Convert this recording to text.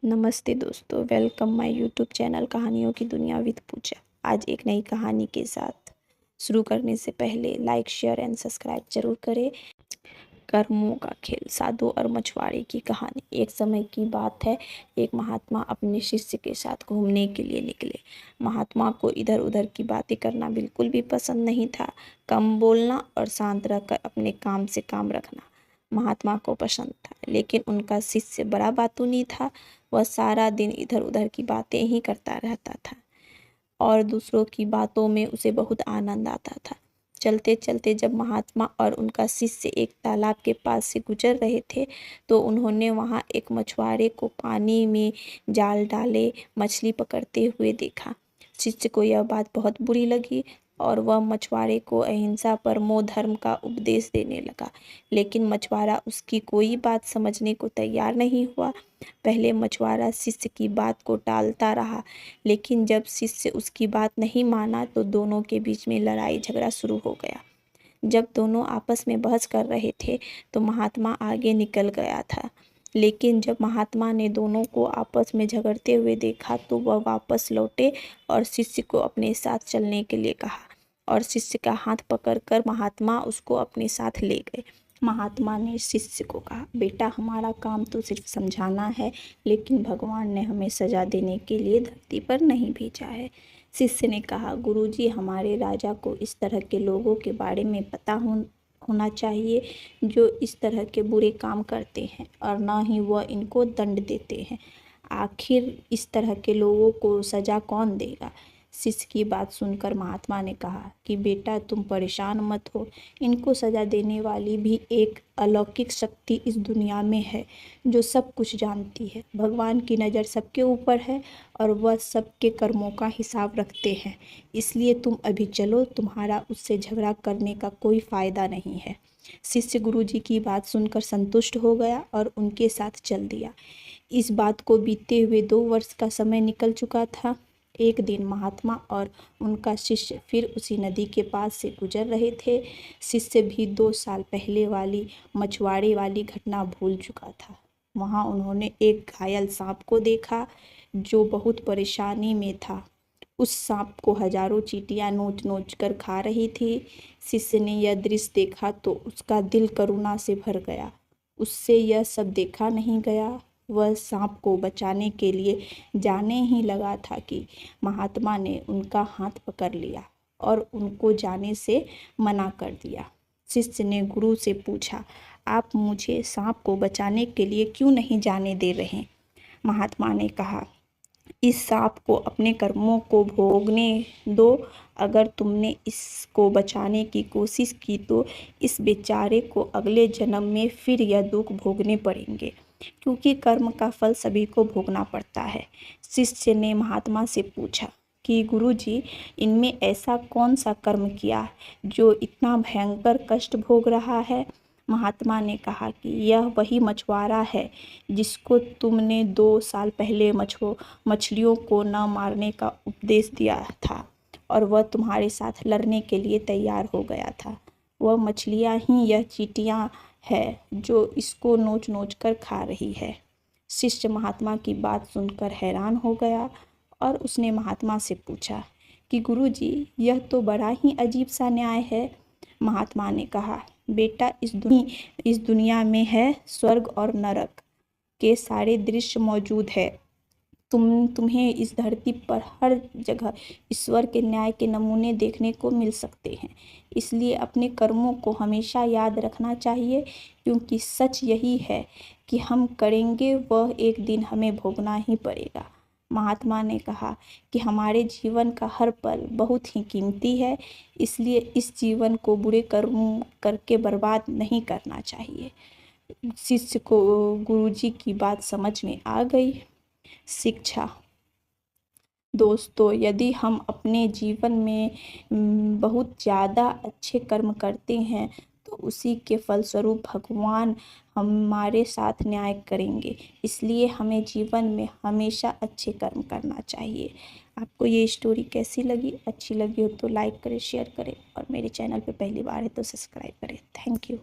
नमस्ते दोस्तों, welcome my YouTube channel कहानियों की दुनिया विद पूजा। आज एक नई कहानी के साथ शुरू करने से पहले लाइक, शेयर एंड सब्सक्राइब जरूर करें। कर्मों का खेल, साधु और मछुआरे की कहानी। एक समय की बात है, एक महात्मा अपने शिष्य के साथ घूमने के लिए निकले। महात्मा को इधर उधर की बातें करना बिल्कुल भी पसंद नहीं था। कम बोलना और शांत रहकर अपने काम से काम रखना महात्मा को पसंद था, लेकिन उनका शिष्य बड़ा बातूनी था। वह सारा दिन इधर उधर की बातें ही करता रहता था और दूसरों की बातों में उसे बहुत आनंद आता था। चलते चलते जब महात्मा और उनका शिष्य एक तालाब के पास से गुजर रहे थे, तो उन्होंने वहां एक मछुआरे को पानी में जाल डाले मछली पकड़ते हुए देखा। शिष्य को यह बात बहुत बुरी लगी और वह मछुआरे को अहिंसा परमो धर्म का उपदेश देने लगा, लेकिन मछुआरा उसकी कोई बात समझने को तैयार नहीं हुआ। पहले मछुआरा शिष्य की बात को टालता रहा, लेकिन जब शिष्य उसकी बात नहीं माना तो दोनों के बीच में लड़ाई झगड़ा शुरू हो गया। जब दोनों आपस में बहस कर रहे थे तो महात्मा आगे निकल गया था, लेकिन जब महात्मा ने दोनों को आपस में झगड़ते हुए देखा तो वह वापस लौटे और शिष्य को अपने साथ चलने के लिए कहा और शिष्य का हाथ पकड़कर महात्मा उसको अपने साथ ले गए। महात्मा ने शिष्य को कहा, बेटा, हमारा काम तो सिर्फ समझाना है, लेकिन भगवान ने हमें सजा देने के लिए धरती पर नहीं भेजा है। शिष्य ने कहा, गुरुजी, हमारे राजा को इस तरह के लोगों के बारे में पता होना चाहिए जो इस तरह के बुरे काम करते हैं, और न ही वह इनको दंड देते हैं। आखिर इस तरह के लोगों को सजा कौन देगा? शिष्य की बात सुनकर महात्मा ने कहा कि बेटा, तुम परेशान मत हो। इनको सजा देने वाली भी एक अलौकिक शक्ति इस दुनिया में है जो सब कुछ जानती है। भगवान की नज़र सबके ऊपर है और वह सबके कर्मों का हिसाब रखते हैं। इसलिए तुम अभी चलो, तुम्हारा उससे झगड़ा करने का कोई फ़ायदा नहीं है। शिष्य गुरुजी की बात सुनकर संतुष्ट हो गया और उनके साथ चल दिया। इस बात को बीते हुए 2 वर्ष का समय निकल चुका था। एक दिन महात्मा और उनका शिष्य फिर उसी नदी के पास से गुजर रहे थे। शिष्य भी 2 साल पहले वाली मछुआरे वाली घटना भूल चुका था। वहाँ उन्होंने एक घायल सांप को देखा जो बहुत परेशानी में था। उस सांप को हजारों चींटियां नोच नोच कर खा रही थी। शिष्य ने यह दृश्य देखा तो उसका दिल करुणा से भर गया। उससे यह सब देखा नहीं गया। वह सांप को बचाने के लिए जाने ही लगा था कि महात्मा ने उनका हाथ पकड़ लिया और उनको जाने से मना कर दिया। शिष्य ने गुरु से पूछा, आप मुझे सांप को बचाने के लिए क्यों नहीं जाने दे रहे? महात्मा ने कहा, इस सांप को अपने कर्मों को भोगने दो। अगर तुमने इसको बचाने की कोशिश की तो इस बेचारे को अगले जन्म में फिर यह दुख भोगने पड़ेंगे, क्योंकि कर्म का फल सभी को भोगना पड़ता है। शिष्य ने महात्मा से पूछा कि गुरुजी, इनमें ऐसा कौन सा कर्म किया जो इतना भयंकर कष्ट भोग रहा है? महात्मा ने कहा कि यह वही मछुआरा है जिसको तुमने 2 साल पहले मछलियों को न मारने का उपदेश दिया था और वह तुम्हारे साथ लड़ने के लिए तैयार हो गया था। वह मछलियाँ ही यह चींटियाँ है जो इसको नोच नोच कर खा रही है। शिष्य महात्मा की बात सुनकर हैरान हो गया और उसने महात्मा से पूछा कि गुरुजी, यह तो बड़ा ही अजीब सा न्याय है। महात्मा ने कहा, बेटा, इस दुनिया में है स्वर्ग और नरक के सारे दृश्य मौजूद है। तुम्हें इस धरती पर हर जगह ईश्वर के न्याय के नमूने देखने को मिल सकते हैं। इसलिए अपने कर्मों को हमेशा याद रखना चाहिए, क्योंकि सच यही है कि हम करेंगे वह एक दिन हमें भोगना ही पड़ेगा। महात्मा ने कहा कि हमारे जीवन का हर पल बहुत ही कीमती है, इसलिए इस जीवन को बुरे कर्म करके बर्बाद नहीं करना चाहिए। शिष्य को गुरुजी की बात समझ में आ गई। शिक्षा। दोस्तों, यदि हम अपने जीवन में बहुत ज़्यादा अच्छे कर्म करते हैं तो उसी के फलस्वरूप भगवान हमारे साथ न्याय करेंगे। इसलिए हमें जीवन में हमेशा अच्छे कर्म करना चाहिए। आपको ये स्टोरी कैसी लगी? अच्छी लगी हो तो लाइक करें, शेयर करें और मेरे चैनल पे पहली बार है तो सब्सक्राइब करें। Thank you.